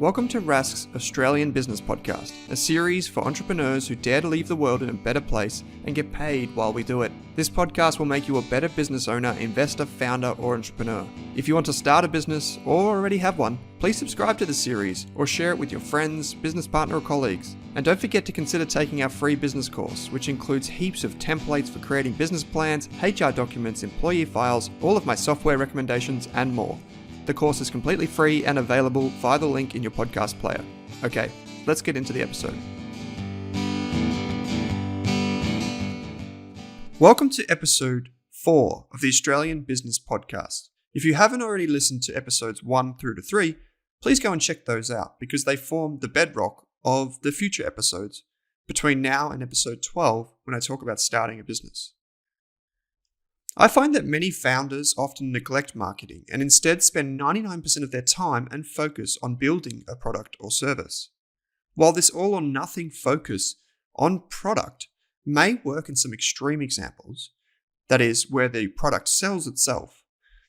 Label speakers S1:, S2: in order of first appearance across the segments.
S1: Welcome to Rask's Australian Business Podcast, a series for entrepreneurs who dare to leave the world in a better place and get paid while we do it. This podcast will make you a better business owner, investor, founder, or entrepreneur. If you want to start a business or already have one, please subscribe to the series or share it with your friends, business partner, or colleagues. And don't forget to consider taking our free business course, which includes heaps of templates for creating business plans, HR documents, employee files, all of my software recommendations, and more. The course is completely free and available via the link in your podcast player. Okay, let's get into the episode. Welcome to episode 4 of the Australian Business Podcast. If you haven't already listened to episodes 1 through to 3, please go and check those out because they form the bedrock of the future episodes between now and episode 12 when I talk about starting a business. I find that many founders often neglect marketing and instead spend 99% of their time and focus on building a product or service. While this all or nothing focus on product may work in some extreme examples, that is, where the product sells itself,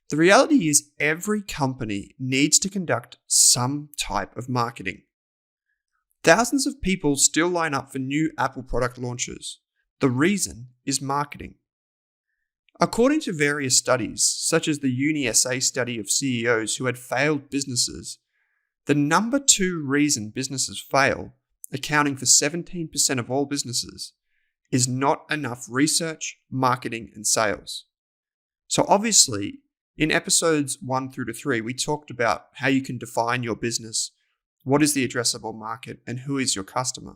S1: the reality is every company needs to conduct some type of marketing. Thousands of people still line up for new Apple product launches. The reason is marketing. According to various studies, such as the UniSA study of CEOs who had failed businesses, the number 2 reason businesses fail, accounting for 17% of all businesses, is not enough research, marketing, and sales. So obviously, in episodes 1 through to 3, we talked about how you can define your business, what is the addressable market, and who is your customer.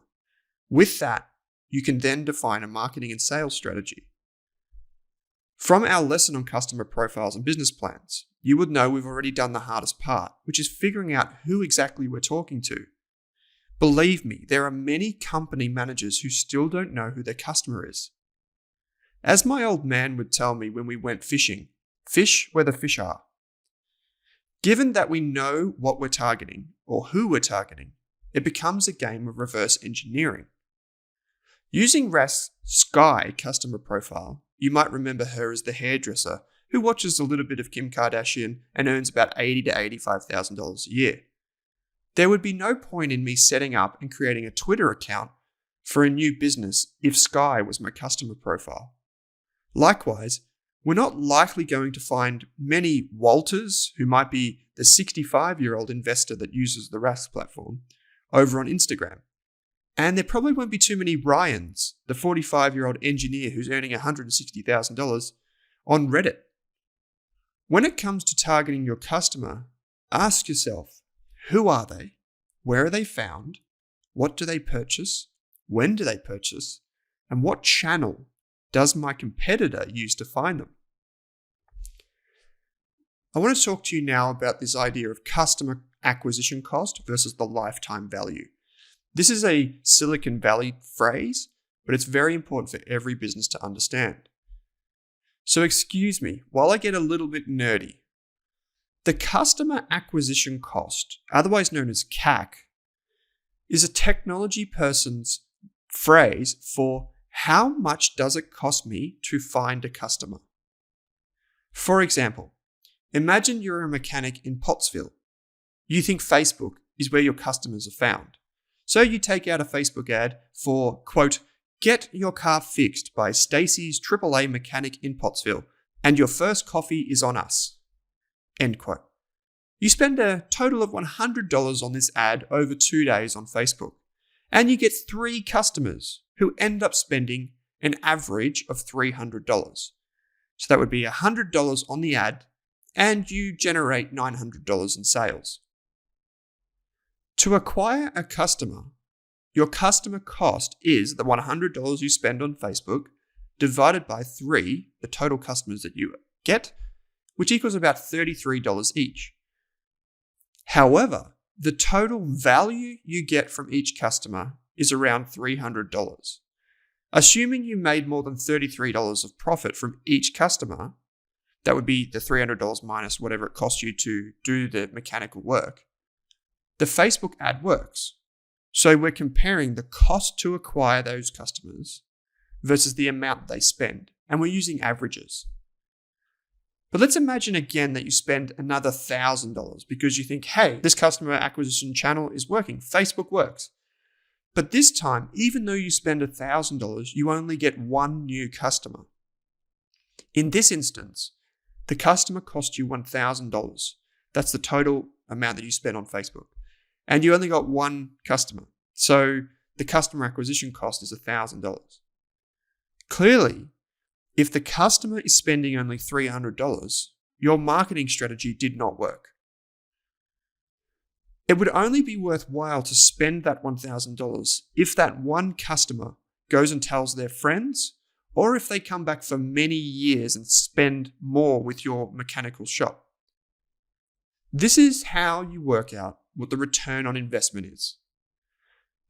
S1: With that, you can then define a marketing and sales strategy. From our lesson on customer profiles and business plans, you would know we've already done the hardest part, which is figuring out who exactly we're talking to. Believe me, there are many company managers who still don't know who their customer is. As my old man would tell me when we went fishing, fish where the fish are. Given that we know what we're targeting or who we're targeting, it becomes a game of reverse engineering. Using Rask's Sky customer profile, you might remember her as the hairdresser who watches a little bit of Kim Kardashian and earns about $80,000 to $85,000 a year. There would be no point in me setting up and creating a Twitter account for a new business if Sky was my customer profile. Likewise, we're not likely going to find many Walters, who might be the 65-year-old investor that uses the Rask platform, over on Instagram. And there probably won't be too many Ryans, the 45-year-old engineer who's earning $160,000, on Reddit. When it comes to targeting your customer, ask yourself, who are they? Where are they found? What do they purchase? When do they purchase? And what channel does my competitor use to find them? I want to talk to you now about this idea of customer acquisition cost versus the lifetime value. This is a Silicon Valley phrase, but it's very important for every business to understand. So excuse me, while I get a little bit nerdy, the customer acquisition cost, otherwise known as CAC, is a technology person's phrase for how much does it cost me to find a customer. For example, imagine you're a mechanic in Pottsville. You think Facebook is where your customers are found. So you take out a Facebook ad for, quote, "Get your car fixed by Stacy's AAA mechanic in Pottsville, and your first coffee is on us," end quote. You spend a total of $100 on this ad over 2 days on Facebook, and you get 3 customers who end up spending an average of $300. So that would be $100 on the ad, and you generate $900 in sales. To acquire a customer, your customer cost is the $100 you spend on Facebook divided by 3, the total customers that you get, which equals about $33 each. However, the total value you get from each customer is around $300. Assuming you made more than $33 of profit from each customer, that would be the $300 minus whatever it costs you to do the mechanical work. The Facebook ad works. So we're comparing the cost to acquire those customers versus the amount they spend, and we're using averages. But let's imagine again that you spend another $1,000 because you think, hey, this customer acquisition channel is working. Facebook works. But this time, even though you spend $1,000, you only get one new customer. In this instance, the customer cost you $1,000. That's the total amount that you spent on Facebook. And you only got one customer. So the customer acquisition cost is $1,000. Clearly, if the customer is spending only $300, your marketing strategy did not work. It would only be worthwhile to spend that $1,000 if that one customer goes and tells their friends, or if they come back for many years and spend more with your mechanical shop. This is how you work out what the return on investment is.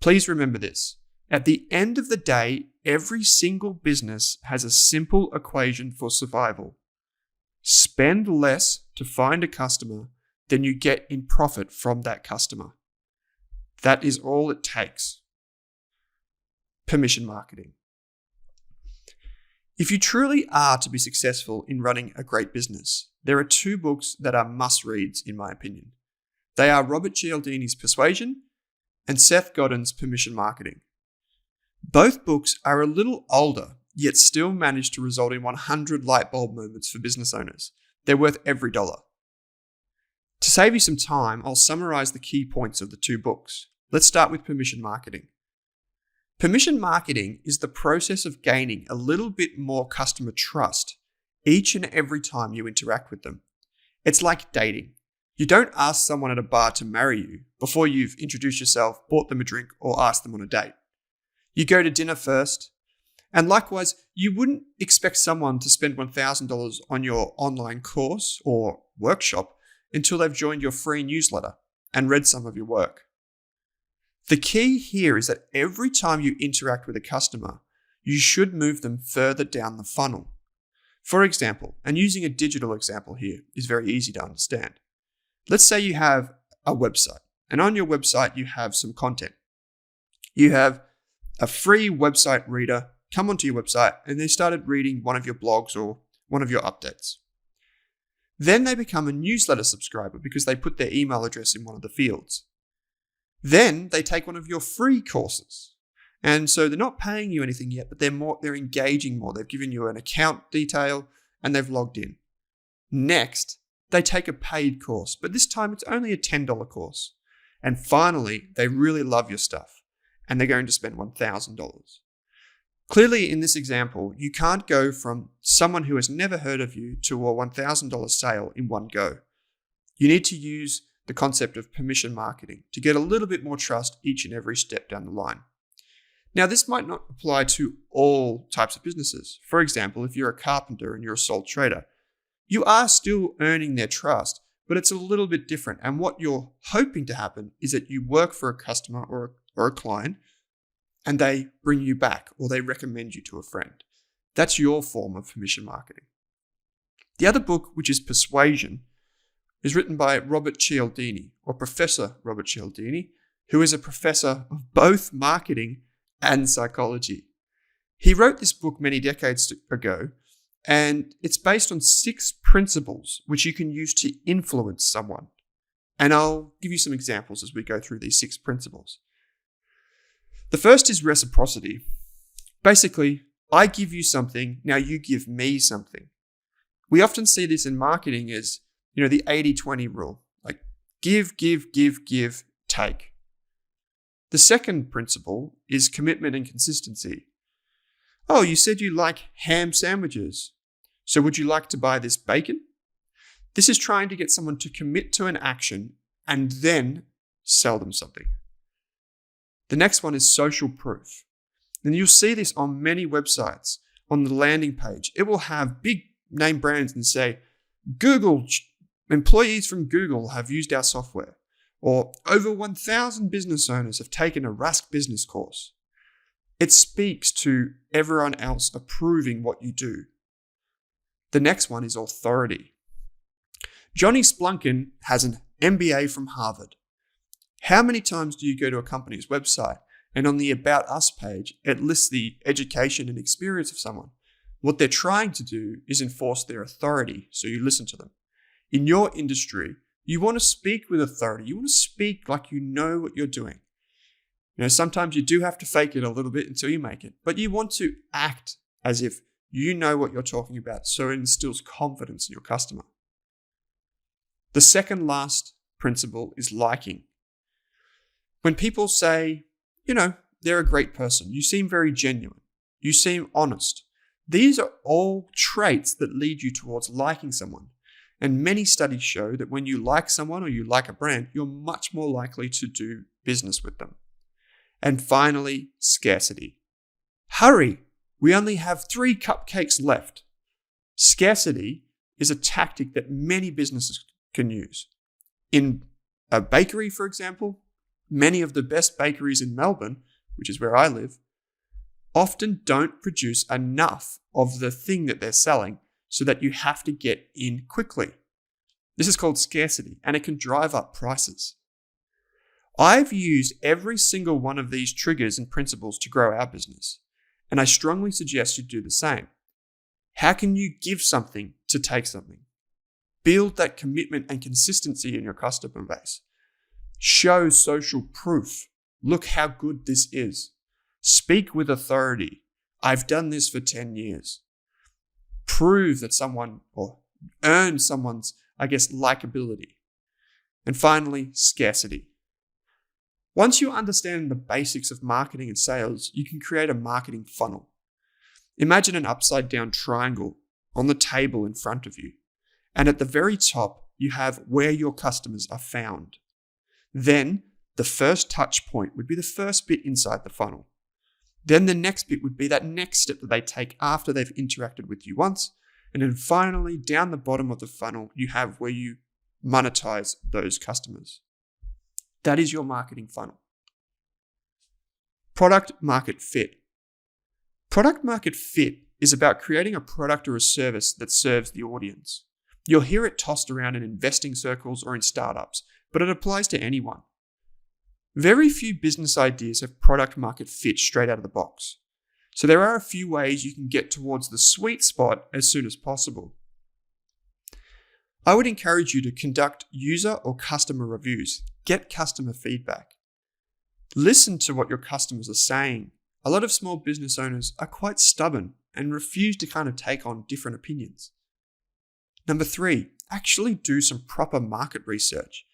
S1: Please remember this. At the end of the day, every single business has a simple equation for survival. Spend less to find a customer than you get in profit from that customer. That is all it takes. Permission marketing. If you truly are to be successful in running a great business, there are two books that are must-reads in my opinion. They are Robert Cialdini's Persuasion and Seth Godin's Permission Marketing. Both books are a little older, yet still manage to result in 100 light bulb moments for business owners. They're worth every dollar. To save you some time, I'll summarize the key points of the two books. Let's start with permission marketing. Permission marketing is the process of gaining a little bit more customer trust each and every time you interact with them. It's like dating. You don't ask someone at a bar to marry you before you've introduced yourself, bought them a drink, or asked them on a date. You go to dinner first. And likewise, you wouldn't expect someone to spend $1,000 on your online course or workshop until they've joined your free newsletter and read some of your work. The key here is that every time you interact with a customer, you should move them further down the funnel. For example, and using a digital example here is very easy to understand. Let's say you have a website, and on your website you have some content. You have a free website reader come onto your website and they started reading one of your blogs or one of your updates. Then they become a newsletter subscriber because they put their email address in one of the fields. Then they take one of your free courses. And so they're not paying you anything yet, but they're engaging more. They've given you an account detail and they've logged in. Next, they take a paid course, but this time it's only a $10 course. And finally, they really love your stuff and they're going to spend $1,000. Clearly, in this example, you can't go from someone who has never heard of you to a $1,000 sale in one go. You need to use the concept of permission marketing to get a little bit more trust each and every step down the line. Now, this might not apply to all types of businesses. For example, if you're a carpenter and you're a sole trader, you are still earning their trust, but it's a little bit different. And what you're hoping to happen is that you work for a customer or a client and they bring you back or they recommend you to a friend. That's your form of permission marketing. The other book, which is Persuasion, is written by Robert Cialdini, or Professor Robert Cialdini, who is a professor of both marketing and psychology. He wrote this book many decades ago, and it's based on 6 principles which you can use to influence someone. And I'll give you some examples as we go through these 6 principles. The first is reciprocity. Basically, I give you something, now you give me something. We often see this in marketing as, the 80-20 rule, like give, take. The second principle is commitment and consistency. Oh, you said you like ham sandwiches. So would you like to buy this bacon? This is trying to get someone to commit to an action and then sell them something. The next one is social proof. And you'll see this on many websites. On the landing page, it will have big name brands and say, employees from Google have used our software. Or over 1,000 business owners have taken a Rask business course. It speaks to everyone else approving what you do. The next one is authority. Johnny Splunkin has an MBA from Harvard. How many times do you go to a company's website and on the About Us page, it lists the education and experience of someone? What they're trying to do is enforce their authority, so you listen to them. In your industry, you want to speak with authority. You want to speak like you know what you're doing. Sometimes you do have to fake it a little bit until you make it, but you want to act as if you know what you're talking about, so it instills confidence in your customer. The second last principle is liking. When people say, they're a great person, you seem very genuine, you seem honest, these are all traits that lead you towards liking someone. And many studies show that when you like someone or you like a brand, you're much more likely to do business with them. And finally, scarcity. Hurry, we only have 3 cupcakes left. Scarcity is a tactic that many businesses can use. In a bakery, for example, many of the best bakeries in Melbourne, which is where I live, often don't produce enough of the thing that they're selling so that you have to get in quickly. This is called scarcity, and it can drive up prices. I've used every single one of these triggers and principles to grow our business, and I strongly suggest you do the same. How can you give something to take something? Build that commitment and consistency in your customer base. Show social proof. Look how good this is. Speak with authority. I've done this for 10 years. Prove that someone, or earn someone's, likability. And finally, scarcity. Once you understand the basics of marketing and sales, you can create a marketing funnel. Imagine an upside down triangle on the table in front of you. And at the very top, you have where your customers are found. Then the first touch point would be the first bit inside the funnel. Then the next bit would be that next step that they take after they've interacted with you once. And then finally, down the bottom of the funnel, you have where you monetize those customers. That is your marketing funnel. Product market fit. Product market fit is about creating a product or a service that serves the audience. You'll hear it tossed around in investing circles or in startups, but it applies to anyone. Very few business ideas have product market fit straight out of the box. So there are a few ways you can get towards the sweet spot as soon as possible. I would encourage you to conduct user or customer reviews. Get customer feedback. Listen to what your customers are saying. A lot of small business owners are quite stubborn and refuse to kind of take on different opinions. Number 3, actually do some proper market research.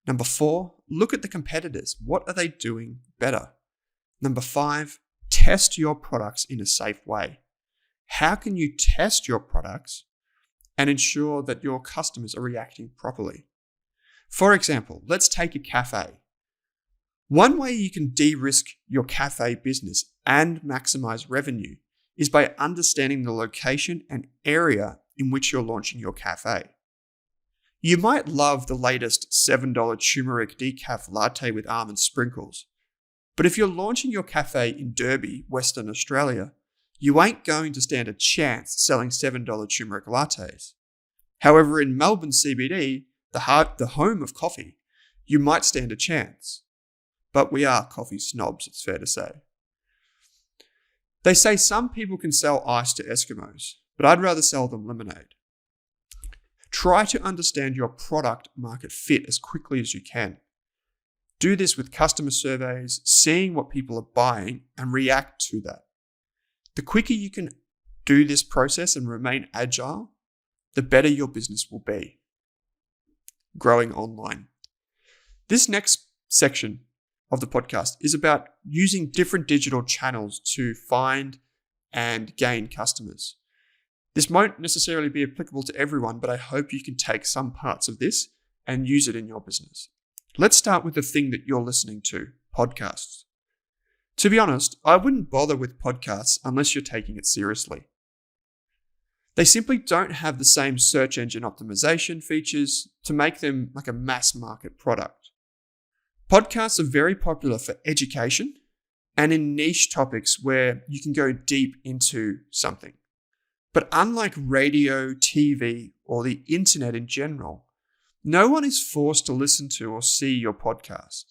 S1: Number 4, look at the competitors. What are they doing better? Number 5, test your products in a safe way. How can you test your products and ensure that your customers are reacting properly? For example, let's take a cafe. One way you can de-risk your cafe business and maximize revenue is by understanding the location and area in which you're launching your cafe. You might love the latest $7 turmeric decaf latte with almond sprinkles, but if you're launching your cafe in Derby, Western Australia, you ain't going to stand a chance selling $7 turmeric lattes. However, in Melbourne CBD, the home of coffee, you might stand a chance. But we are coffee snobs, it's fair to say. They say some people can sell ice to Eskimos, but I'd rather sell them lemonade. Try to understand your product market fit as quickly as you can. Do this with customer surveys, seeing what people are buying, and react to that. The quicker you can do this process and remain agile, the better your business will be. Growing online. This next section of the podcast is about using different digital channels to find and gain customers. This won't necessarily be applicable to everyone, but I hope you can take some parts of this and use it in your business. Let's start with the thing that you're listening to, podcasts. To be honest, I wouldn't bother with podcasts unless you're taking it seriously. They simply don't have the same search engine optimization features to make them like a mass market product. Podcasts are very popular for education and in niche topics where you can go deep into something. But unlike radio, TV, or the internet in general, no one is forced to listen to or see your podcast.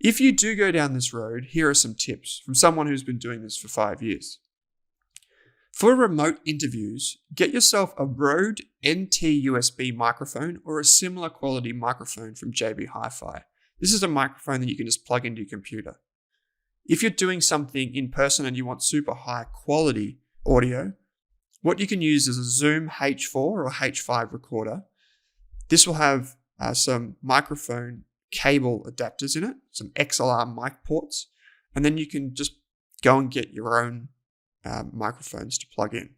S1: If you do go down this road, here are some tips from someone who's been doing this for 5 years. For remote interviews, get yourself a Rode NT USB microphone or a similar quality microphone from JB Hi-Fi. This is a microphone that you can just plug into your computer. If you're doing something in person and you want super high quality audio, what you can use is a Zoom H4 or H5 recorder. This will have some microphone cable adapters in it, some XLR mic ports, and then you can just go and get your own microphones to plug in.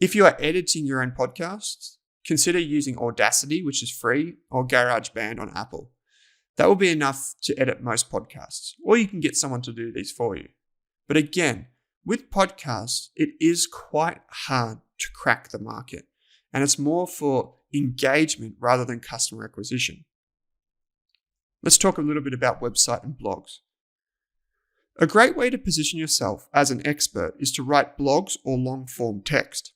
S1: If you are editing your own podcasts, consider using Audacity, which is free, or GarageBand on Apple. That will be enough to edit most podcasts, or you can get someone to do these for you. But again, with podcasts, it is quite hard to crack the market, and it's more for engagement rather than customer acquisition. Let's talk a little bit about website and blogs. A great way to position yourself as an expert is to write blogs or long-form text.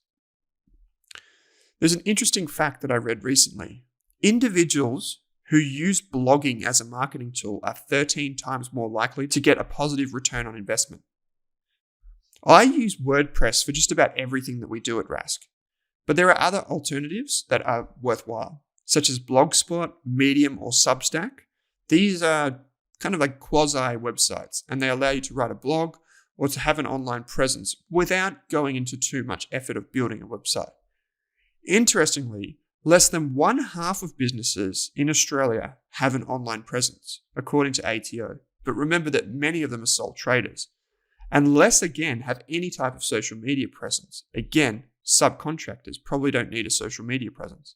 S1: There's an interesting fact that I read recently. Individuals who use blogging as a marketing tool are 13 times more likely to get a positive return on investment. I use WordPress for just about everything that we do at Rask, but there are other alternatives that are worthwhile, such as Blogspot, Medium, or Substack. These are kind of like quasi websites, and they allow you to write a blog or to have an online presence without going into too much effort of building a website. Interestingly, less than 1/2 of businesses in Australia have an online presence, according to ATO. But remember that many of them are sole traders, and less again have any type of social media presence. Again, subcontractors probably don't need a social media presence.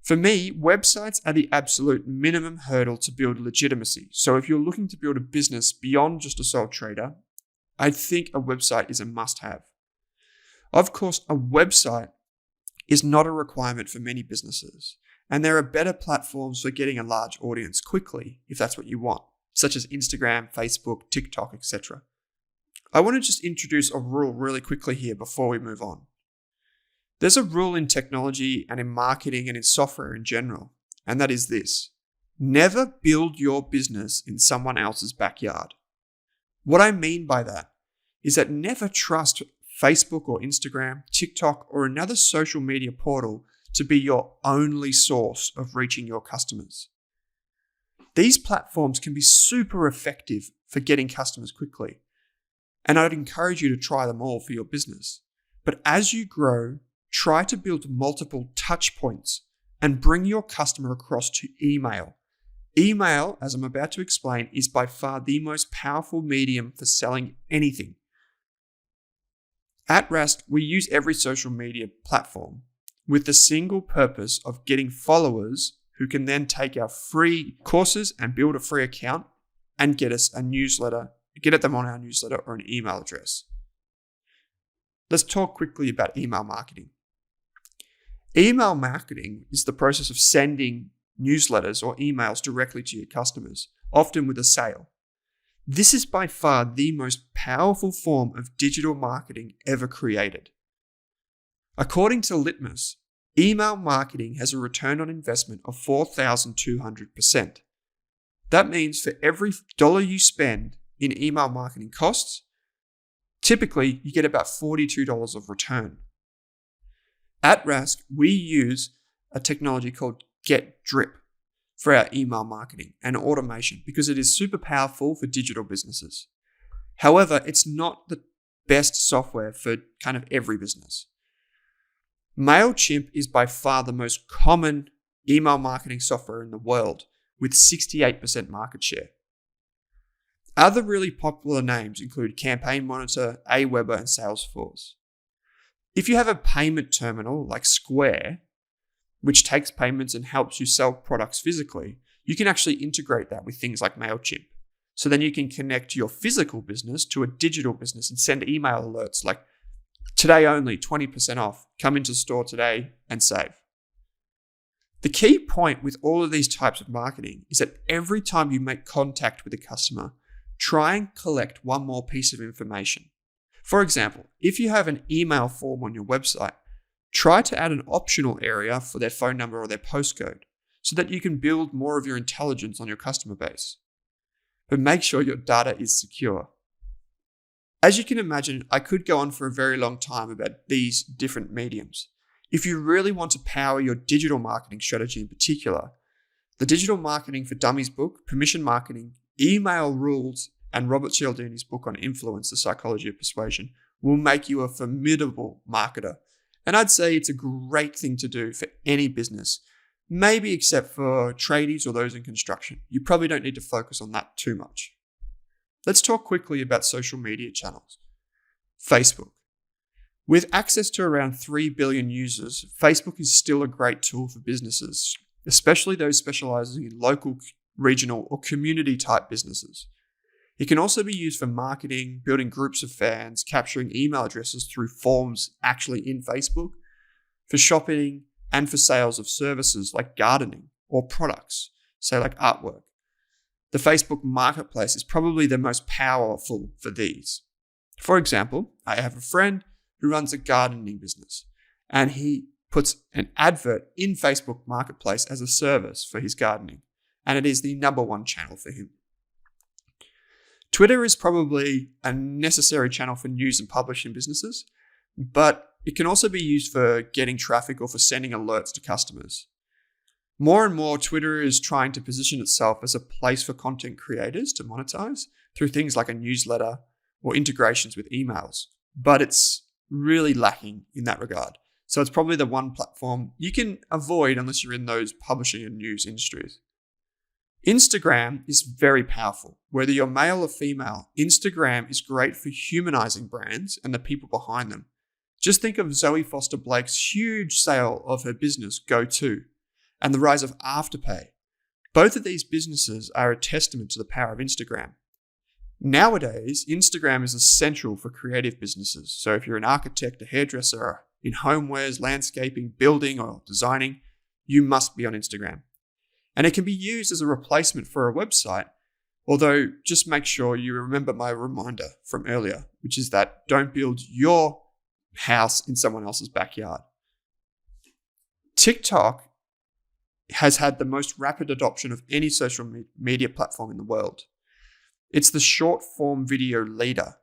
S1: For me, websites are the absolute minimum hurdle to build legitimacy. So if you're looking to build a business beyond just a sole trader, I think a website is a must-have. Of course, a website is not a requirement for many businesses, and there are better platforms for getting a large audience quickly if that's what you want, such as Instagram, Facebook, TikTok, etc. I want to just introduce a rule really quickly here before we move on. There's a rule in technology and in marketing and in software in general, and that is this: never build your business in someone else's backyard. What I mean by that is that never trust Facebook or Instagram, TikTok, or another social media portal to be your only source of reaching your customers. These platforms can be super effective for getting customers quickly, and I'd encourage you to try them all for your business. But as you grow, try to build multiple touch points and bring your customer across to email. Email, as I'm about to explain, is by far the most powerful medium for selling anything. At Rask, we use every social media platform with the single purpose of getting followers who can then take our free courses and build a free account and get us a newsletter, get them on our newsletter or an email address. Let's talk quickly about email marketing. Email marketing is the process of sending newsletters or emails directly to your customers, often with a sale. This is by far the most powerful form of digital marketing ever created. According to Litmus, email marketing has a return on investment of 4,200%. That means for every dollar you spend in email marketing costs, typically you get about $42 of return. At Rask, we use a technology called GetDrip for our email marketing and automation because it is super powerful for digital businesses. However, it's not the best software for kind of every business. Mailchimp is by far the most common email marketing software in the world with 68% market share. Other really popular names include Campaign Monitor, Aweber, and Salesforce. If you have a payment terminal like Square, which takes payments and helps you sell products physically, you can actually integrate that with things like Mailchimp. So then you can connect your physical business to a digital business and send email alerts like, today only, 20% off, come into store today and save. The key point with all of these types of marketing is that every time you make contact with a customer, try and collect one more piece of information. For example, if you have an email form on your website, try to add an optional area for their phone number or their postcode so that you can build more of your intelligence on your customer base. But make sure your data is secure. As you can imagine, I could go on for a very long time about these different mediums. If you really want to power your digital marketing strategy in particular, the Digital Marketing for Dummies book, Permission Marketing, Email Rules, and Robert Cialdini's book on influence, The Psychology of Persuasion, will make you a formidable marketer. And I'd say it's a great thing to do for any business, maybe except for tradies or those in construction. You probably don't need to focus on that too much. Let's talk quickly about social media channels. Facebook. With access to around 3 billion users, Facebook is still a great tool for businesses, especially those specializing in local, regional, or community-type businesses. It can also be used for marketing, building groups of fans, capturing email addresses through forms actually in Facebook, for shopping, and for sales of services like gardening or products, say like artwork. The Facebook Marketplace is probably the most powerful for these. For example, I have a friend who runs a gardening business, and he puts an advert in Facebook Marketplace as a service for his gardening, and it is the number one channel for him. Twitter is probably a necessary channel for news and publishing businesses, but it can also be used for getting traffic or for sending alerts to customers. More and more, Twitter is trying to position itself as a place for content creators to monetize through things like a newsletter or integrations with emails, but it's really lacking in that regard. So it's probably the one platform you can avoid unless you're in those publishing and news industries. Instagram is very powerful. Whether you're male or female, Instagram is great for humanizing brands and the people behind them. Just think of Zoe Foster Blake's huge sale of her business, GoTo, and the rise of Afterpay. Both of these businesses are a testament to the power of Instagram. Nowadays, Instagram is essential for creative businesses. So if you're an architect, a hairdresser, in homewares, landscaping, building, or designing, you must be on Instagram. And it can be used as a replacement for a website, although just make sure you remember my reminder from earlier, which is that don't build your house in someone else's backyard. TikTok has had the most rapid adoption of any social media platform in the world. It's the short form video leader.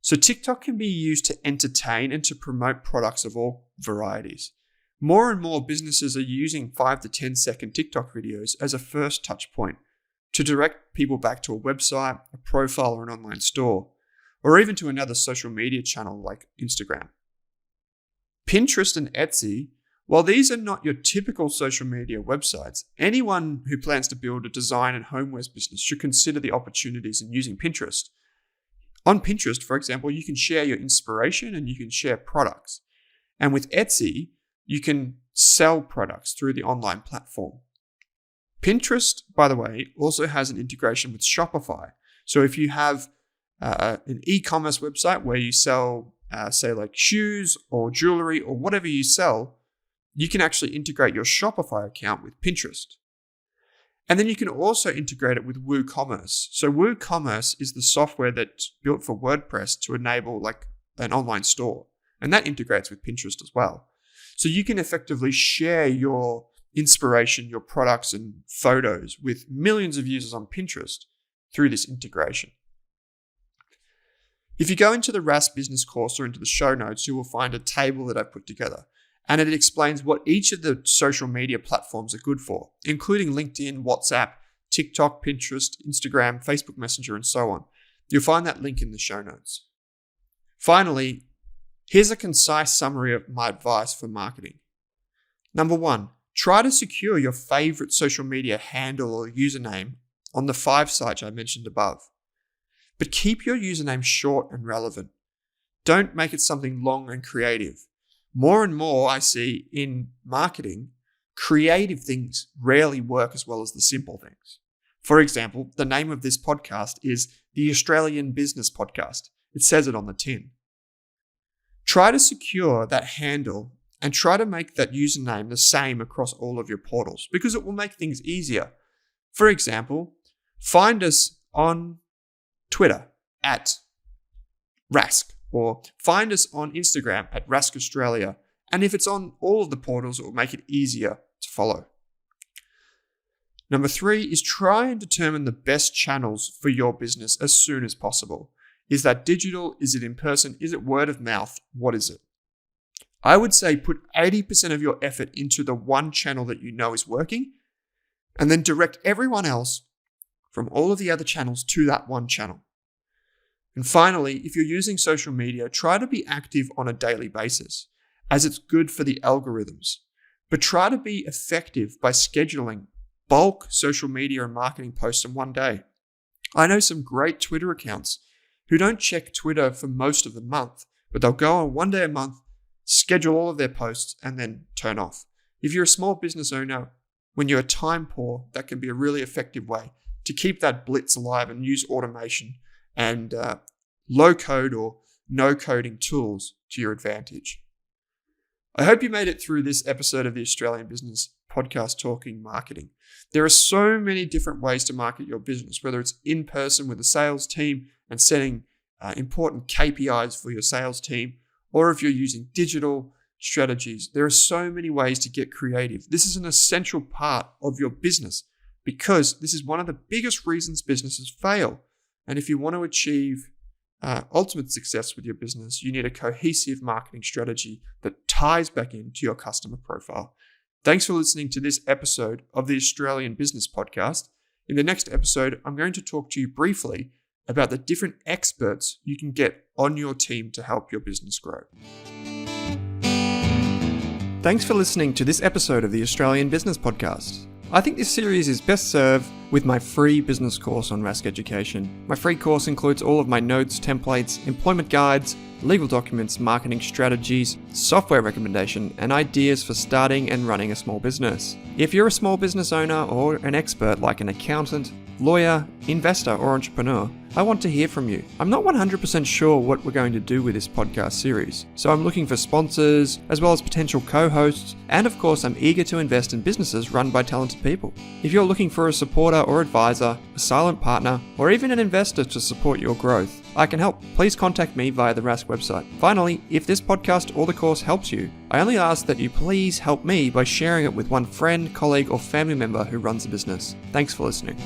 S1: So TikTok can be used to entertain and to promote products of all varieties. More and more businesses are using 5 to 10 second TikTok videos as a first touch point to direct people back to a website, a profile, or an online store, or even to another social media channel like Instagram. Pinterest and Etsy, while these are not your typical social media websites, anyone who plans to build a design and homewares business should consider the opportunities in using Pinterest. On Pinterest, for example, you can share your inspiration and you can share products. And with Etsy, you can sell products through the online platform. Pinterest, by the way, also has an integration with Shopify. So if you have an e-commerce website where you sell, say like shoes or jewelry or whatever you sell, you can actually integrate your Shopify account with Pinterest. And then you can also integrate it with WooCommerce. So WooCommerce is the software that's built for WordPress to enable like an online store. And that integrates with Pinterest as well. So you can effectively share your inspiration, your products and photos with millions of users on Pinterest through this integration. If you go into the Rask business course or into the show notes, you will find a table that I've put together. And it explains what each of the social media platforms are good for, including LinkedIn, WhatsApp, TikTok, Pinterest, Instagram, Facebook Messenger, and so on. You'll find that link in the show notes. Finally, here's a concise summary of my advice for marketing. Number 1, try to secure your favorite social media handle or username on the 5 sites I mentioned above. But keep your username short and relevant. Don't make it something long and creative. More and more I see in marketing, creative things rarely work as well as the simple things. For example, the name of this podcast is the Australian Business Podcast. It says it on the tin. Try to secure that handle and try to make that username the same across all of your portals because it will make things easier. For example, find us on Twitter at Rask, or find us on Instagram at Rask Australia. And if it's on all of the portals, it will make it easier to follow. Number 3 is try and determine the best channels for your business as soon as possible. Is that digital? Is it in person? Is it word of mouth? What is it? I would say put 80% of your effort into the one channel that you know is working, and then direct everyone else from all of the other channels to that one channel. And finally, if you're using social media, try to be active on a daily basis, as it's good for the algorithms. But try to be effective by scheduling bulk social media and marketing posts in one day. I know some great Twitter accounts who don't check Twitter for most of the month, but they'll go on one day a month, schedule all of their posts, and then turn off. If you're a small business owner, when you're time poor, that can be a really effective way to keep that blitz alive and use automation and low code or no coding tools to your advantage. I hope you made it through this episode of the Australian Business Podcast Talking Marketing. There are so many different ways to market your business, whether it's in person with a sales team and setting important KPIs for your sales team, or if you're using digital strategies. There are so many ways to get creative. This is an essential part of your business because this is one of the biggest reasons businesses fail. And if you want to achieve ultimate success with your business, you need a cohesive marketing strategy that ties back into your customer profile. Thanks for listening to this episode of the Australian Business Podcast. In the next episode, I'm going to talk to you briefly about the different experts you can get on your team to help your business grow. Thanks for listening to this episode of the Australian Business Podcast. I think this series is best served with my free business course on Rask Education. My free course includes all of my notes, templates, employment guides, legal documents, marketing strategies, software recommendation, and ideas for starting and running a small business. If you're a small business owner or an expert like an accountant, lawyer, investor, or entrepreneur, I want to hear from you. I'm not 100% sure what we're going to do with this podcast series, so I'm looking for sponsors, as well as potential co-hosts, and of course I'm eager to invest in businesses run by talented people. If you're looking for a supporter or advisor, a silent partner, or even an investor to support your growth, I can help. Please contact me via the Rask website. Finally, if this podcast or the course helps you, I only ask that you please help me by sharing it with one friend, colleague, or family member who runs a business. Thanks for listening.